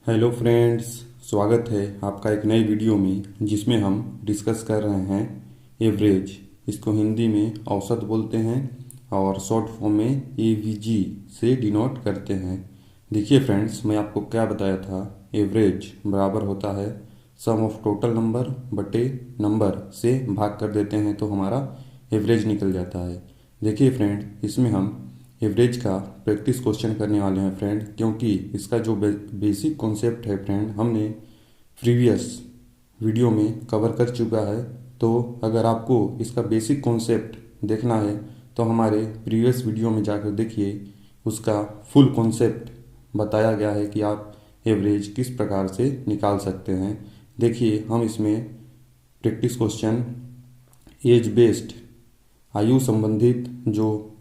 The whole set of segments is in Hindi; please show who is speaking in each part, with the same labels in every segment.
Speaker 1: हेलो फ्रेंड्स, स्वागत है आपका एक नई वीडियो में जिसमें हम डिस्कस कर रहे हैं एवरेज। इसको हिंदी में औसत बोलते हैं और शॉर्ट फॉर्म में एवीजी से डिनोट करते हैं। देखिए फ्रेंड्स, मैं आपको क्या बताया था। एवरेज बराबर होता है सम ऑफ टोटल नंबर बटे नंबर से भाग कर देते हैं तो हमारा एवरेज निकल जाता है। देखिए फ्रेंड, इसमें हम एवरेज का प्रैक्टिस क्वेश्चन करने वाले हैं फ्रेंड, क्योंकि इसका जो बेसिक कॉन्सेप्ट है फ्रेंड हमने प्रीवियस वीडियो में कवर कर चुका है। तो अगर आपको इसका बेसिक कॉन्सेप्ट देखना है तो हमारे प्रीवियस वीडियो में जाकर देखिए, उसका फुल कॉन्सेप्ट बताया गया है कि आप एवरेज किस प्रकार से निकाल सकते हैं। देखिए, हम इसमें प्रैक्टिस क्वेश्चन एज बेस्ड आयु संबंधित जो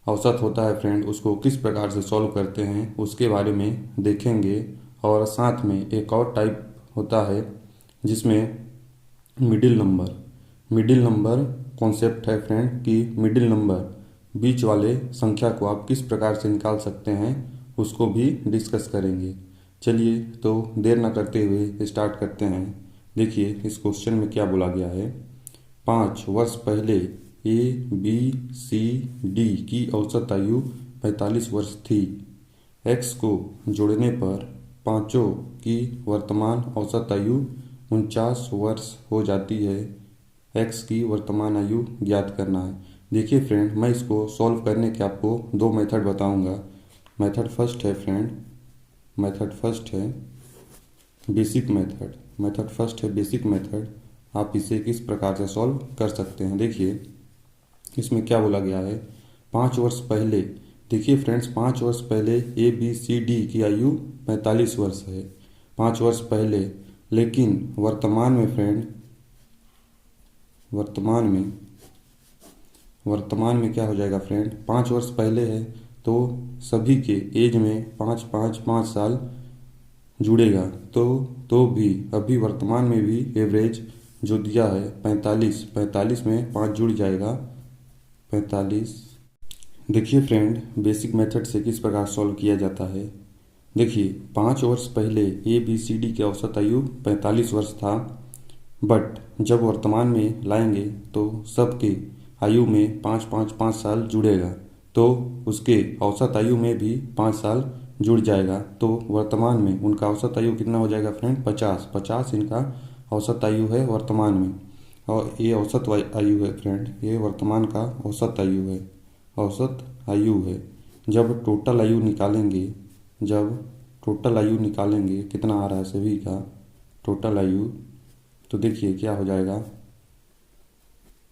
Speaker 1: औसत होता है फ्रेंड, उसको किस प्रकार से सॉल्व करते हैं उसके बारे में देखेंगे। और साथ में एक और टाइप होता है जिसमें मिडिल नंबर कॉन्सेप्ट है फ्रेंड, कि मिडिल नंबर बीच वाले संख्या को आप किस प्रकार से निकाल सकते हैं उसको भी डिस्कस करेंगे। चलिए तो देर ना करते हुए स्टार्ट करते हैं। देखिए, इस क्वेश्चन में क्या बोला गया है। 5 वर्ष पहले ABCD की औसत आयु 45 वर्ष थी। एक्स को जोड़ने पर पाँचों की वर्तमान औसत आयु 49 वर्ष हो जाती है। एक्स की वर्तमान आयु ज्ञात करना है। देखिए फ्रेंड, मैं इसको सॉल्व करने के आपको दो मेथड बताऊंगा। मेथड फर्स्ट है फ्रेंड, मेथड फर्स्ट है बेसिक मेथड। आप इसे किस प्रकार से सॉल्व कर सकते हैं। देखिए, इसमें क्या बोला गया है। 5 वर्ष पहले, देखिए फ्रेंड्स, 5 वर्ष पहले ABCD की आयु 45 वर्ष है। 5 वर्ष पहले, लेकिन वर्तमान में फ्रेंड, वर्तमान में क्या हो जाएगा फ्रेंड, 5 वर्ष पहले है तो सभी के एज में 5 साल जुड़ेगा। तो भी अभी वर्तमान में भी एवरेज जो दिया है 45 में 5 जुड़ जाएगा 45। देखिए फ्रेंड, बेसिक मेथड से किस प्रकार सॉल्व किया जाता है। देखिए, 5 वर्ष पहले ABCD की औसत आयु 45 वर्ष था, बट जब वर्तमान में लाएंगे तो सबके आयु में 5 साल जुड़ेगा, तो उसके औसत आयु में भी 5 साल जुड़ जाएगा। तो वर्तमान में उनका औसत आयु कितना हो जाएगा फ्रेंड, 50 इनका औसत आयु है वर्तमान में। और ये औसत आयु है फ्रेंड, ये वर्तमान का औसत आयु है। जब टोटल आयु निकालेंगे कितना आ रहा है सभी का टोटल आयु, तो देखिए क्या हो जाएगा।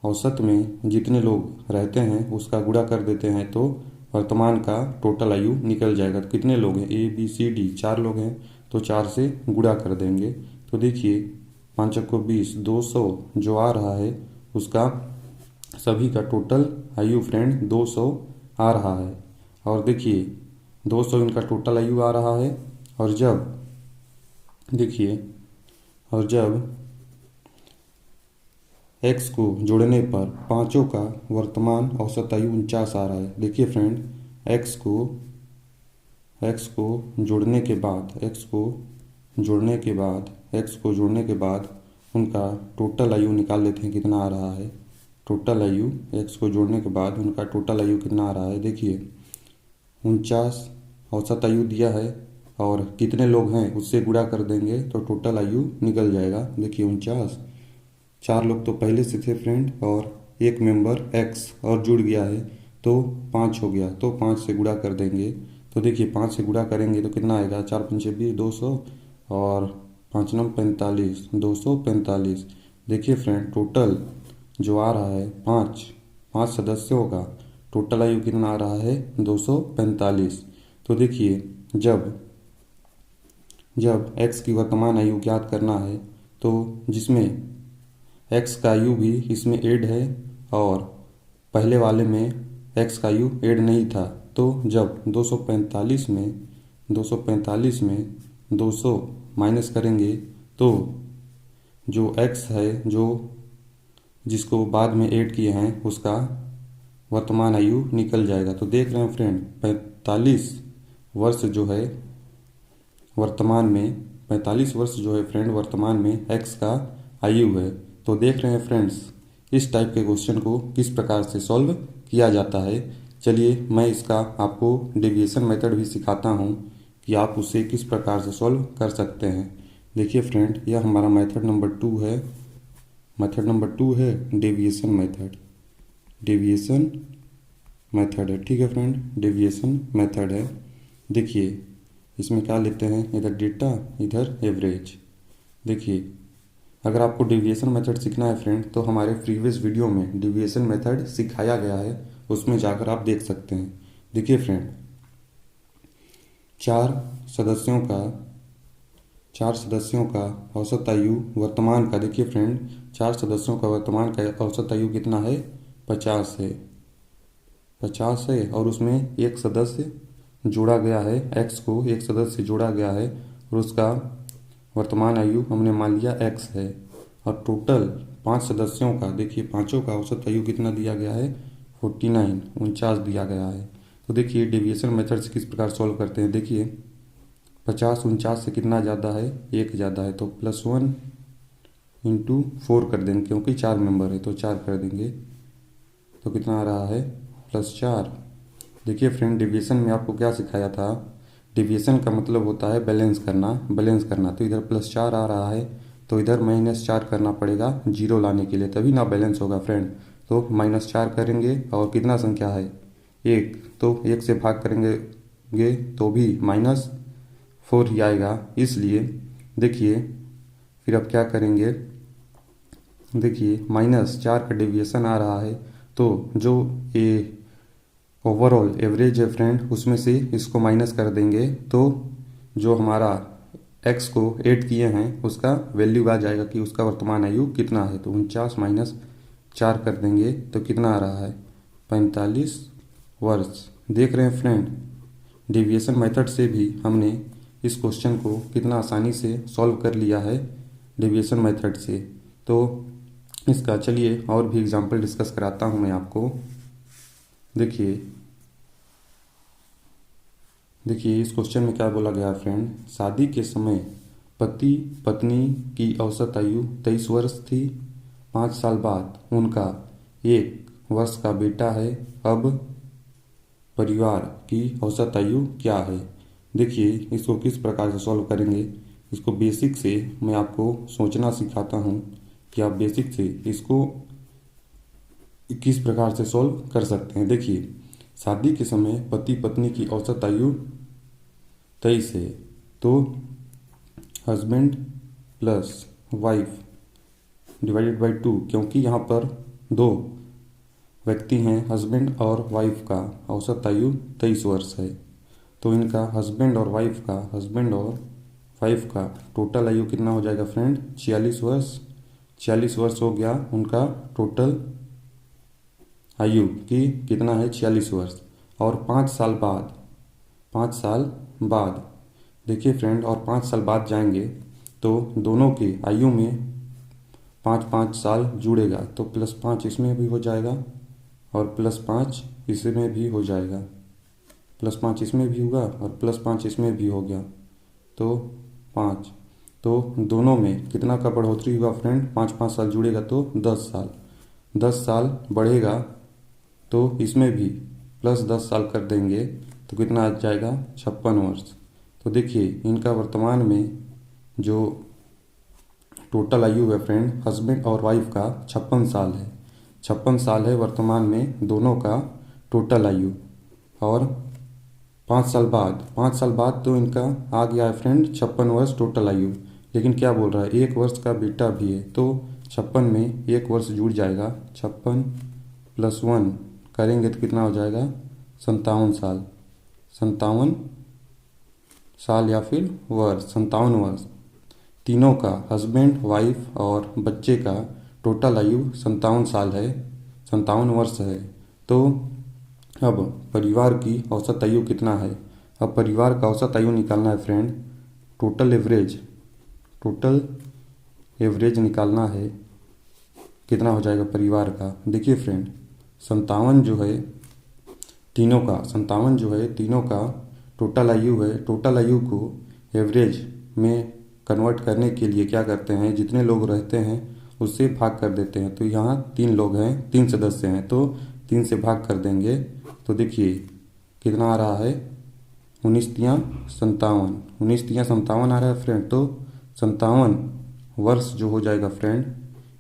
Speaker 1: औसत में जितने लोग रहते हैं उसका गुणा कर देते हैं तो वर्तमान का टोटल आयु निकल जाएगा। तो कितने लोग हैं, ABCD 4 लोग हैं, तो 4 से गुणा कर देंगे। तो देखिए, 5 को 20, 200 जो आ रहा है उसका सभी का टोटल आयु फ्रेंड 200 आ रहा है। और देखिए, 200 इनका टोटल आयु आ रहा है। और जब एक्स को जोड़ने पर पाँचों का वर्तमान औसत आयु 49 आ रहा है। देखिए फ्रेंड, एक्स को जोड़ने के बाद उनका टोटल आयु निकाल लेते हैं कितना आ रहा है। टोटल आयु एक्स को जोड़ने के बाद उनका टोटल आयु कितना आ रहा है। देखिए, 49 औसत आयु दिया है और कितने लोग हैं उससे गुणा कर देंगे तो टोटल आयु निकल जाएगा। देखिए 49, 4 लोग तो पहले से थे फ्रेंड और एक मेंबर एक्स और जुड़ गया है तो 5 हो गया, तो 5 से गुणा कर देंगे। तो देखिए, 5 से गुणा करेंगे तो कितना आएगा, 4 पंचे 20, 200 और 5 9 45, 245। देखिए फ्रेंड, टोटल जो आ रहा है 5 सदस्यों का टोटल आयु कितना आ रहा है, 245। तो देखिए, जब एक्स की वर्तमान आयु ज्ञात करना है तो जिसमें एक्स का आयु भी इसमें ऐड है और पहले वाले में एक्स का आयु ऐड नहीं था, तो जब 245 में 200 माइनस करेंगे तो जो एक्स है जो जिसको बाद में ऐड किए हैं उसका वर्तमान आयु निकल जाएगा। तो देख रहे हैं फ्रेंड, 45 वर्ष जो है वर्तमान में 45 वर्ष जो है फ्रेंड वर्तमान में एक्स का आयु है। तो देख रहे हैं फ्रेंड्स इस टाइप के क्वेश्चन को किस प्रकार से सॉल्व किया जाता है। चलिए मैं इसका आपको डेविएशन मेथड भी सिखाता हूँ कि आप उसे किस प्रकार से सॉल्व कर सकते हैं। देखिए फ्रेंड यह हमारा मेथड नंबर 2 है। मेथड नंबर 2 है डेविएशन मेथड। डेविएशन मेथड है, ठीक है फ्रेंड, डेविएशन मेथड है। देखिए इसमें क्या लेते हैं, इधर डेटा इधर एवरेज। देखिए अगर आपको डेविएशन मेथड सीखना है फ्रेंड तो हमारे प्रीवियस वीडियो में डेविएशन मेथड सिखाया गया है, उसमें जाकर आप देख सकते हैं। देखिए फ्रेंड चार सदस्यों का औसत आयु वर्तमान का, देखिए फ्रेंड 4 सदस्यों का वर्तमान का औसत आयु कितना है, 50 है। 50 है और उसमें एक सदस्य जोड़ा गया है, एक्स को एक सदस्य जोड़ा गया है और उसका वर्तमान आयु हमने मान लिया एक्स है। और टोटल 5 सदस्यों का, देखिए पाँचों का औसत आयु कितना दिया गया है, 49 दिया गया है। तो देखिए डेविएशन मेथड से किस प्रकार सॉल्व करते हैं। देखिए 50 49 से कितना ज़्यादा है, एक ज़्यादा है, तो +1 × 4 कर देंगे क्योंकि 4 मेंबर है तो 4 कर देंगे तो कितना आ रहा है, +4। देखिए फ्रेंड डेविएशन में आपको क्या सिखाया था, डेविएशन का मतलब होता है बैलेंस करना। तो इधर +4 आ रहा है तो इधर -4 करना पड़ेगा जीरो लाने के लिए, तभी ना बैलेंस होगा फ्रेंड। तो -4 करेंगे और कितना संख्या है, 1, तो 1 से भाग करेंगे तो भी -4 ही आएगा। इसलिए देखिए फिर अब क्या करेंगे, देखिए -4 का डेविएशन आ रहा है तो जो ये ओवरऑल एवरेज है फ्रेंड उसमें से इसको माइनस कर देंगे तो जो हमारा एक्स को ऐड किए हैं उसका वैल्यू आ जाएगा कि उसका वर्तमान आयु कितना है। तो 49 - 4 कर देंगे तो कितना आ रहा है, 45 वर्ष। देख रहे हैं फ्रेंड डेविएशन मेथड से भी हमने इस क्वेश्चन को कितना आसानी से सॉल्व कर लिया है डेविएशन मेथड से। तो इसका चलिए और भी एग्जांपल डिस्कस कराता हूँ मैं आपको। देखिए इस क्वेश्चन में क्या बोला गया फ्रेंड, शादी के समय पति पत्नी की औसत आयु 23 वर्ष थी। 5 साल बाद उनका 1 वर्ष का बेटा है। अब परिवार की औसत आयु क्या है। देखिए इसको किस प्रकार से सॉल्व करेंगे, इसको बेसिक से मैं आपको सोचना सिखाता हूँ कि आप बेसिक से इसको किस प्रकार से सॉल्व कर सकते हैं। देखिए शादी के समय पति पत्नी की औसत आयु 23 है तो husband plus wife divided by 2, क्योंकि यहाँ पर 2 व्यक्ति हैं हस्बैंड और वाइफ का औसत आयु 23 वर्ष है। तो इनका हस्बैंड और वाइफ का टोटल आयु कितना हो जाएगा फ्रेंड, 46 वर्ष। 46 वर्ष हो गया उनका टोटल आयु की कितना है, 46 वर्ष। और 5 साल बाद देखिए फ्रेंड, और 5 साल बाद जाएंगे तो दोनों के आयु में 5 साल जुड़ेगा तो +5 इसमें भी हो जाएगा और +5 इसमें भी हो जाएगा, +5 इसमें भी होगा और +5 इसमें भी हो गया तो 5। तो दोनों में कितना का बढ़ोतरी हुआ फ्रेंड, 5 साल जुड़ेगा तो 10 साल बढ़ेगा तो इसमें भी +10 साल कर देंगे तो कितना आ जाएगा, 56 वर्ष। तो देखिए इनका वर्तमान में जो टोटल आयु है फ्रेंड हस्बैंड और वाइफ का 56 साल है। 56 साल है वर्तमान में दोनों का टोटल आयु। और 5 साल बाद तो इनका आ गया है फ्रेंड 56 वर्ष टोटल आयु। लेकिन क्या बोल रहा है, 1 वर्ष का बेटा भी है तो 56 में 1 वर्ष जुड़ जाएगा, 56 + 1 करेंगे तो कितना हो जाएगा, 57 साल या फिर वर्ष, 57 वर्ष। तीनों का हस्बैंड वाइफ और बच्चे का टोटल आयु 57 साल है, 57 वर्ष है। तो अब परिवार की औसत आयु कितना है, अब परिवार का औसत आयु निकालना है फ्रेंड। टोटल एवरेज निकालना है, कितना हो जाएगा परिवार का। देखिए फ्रेंड 57 जो है तीनों का टोटल आयु है। टोटल आयु को एवरेज में कन्वर्ट करने के लिए क्या करते हैं, जितने लोग रहते हैं उससे भाग कर देते हैं। तो यहाँ 3 लोग हैं, 3 सदस्य हैं, तो 3 से भाग कर देंगे। तो देखिए कितना आ रहा है, 19 तियाँ 57, 19 तियाँ 57 आ रहा है फ्रेंड। तो 57 वर्ष जो हो जाएगा फ्रेंड,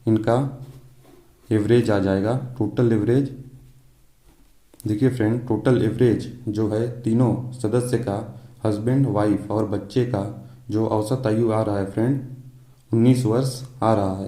Speaker 1: इनका एवरेज आ जाएगा, टोटल एवरेज। देखिए फ्रेंड, टोटल एवरेज जो है तीनों सदस्य का, हस्बैंड वाइफ और बच्चे का जो औसत आयु आ रहा है फ्रेंड, 19 वर्ष आ रहा है।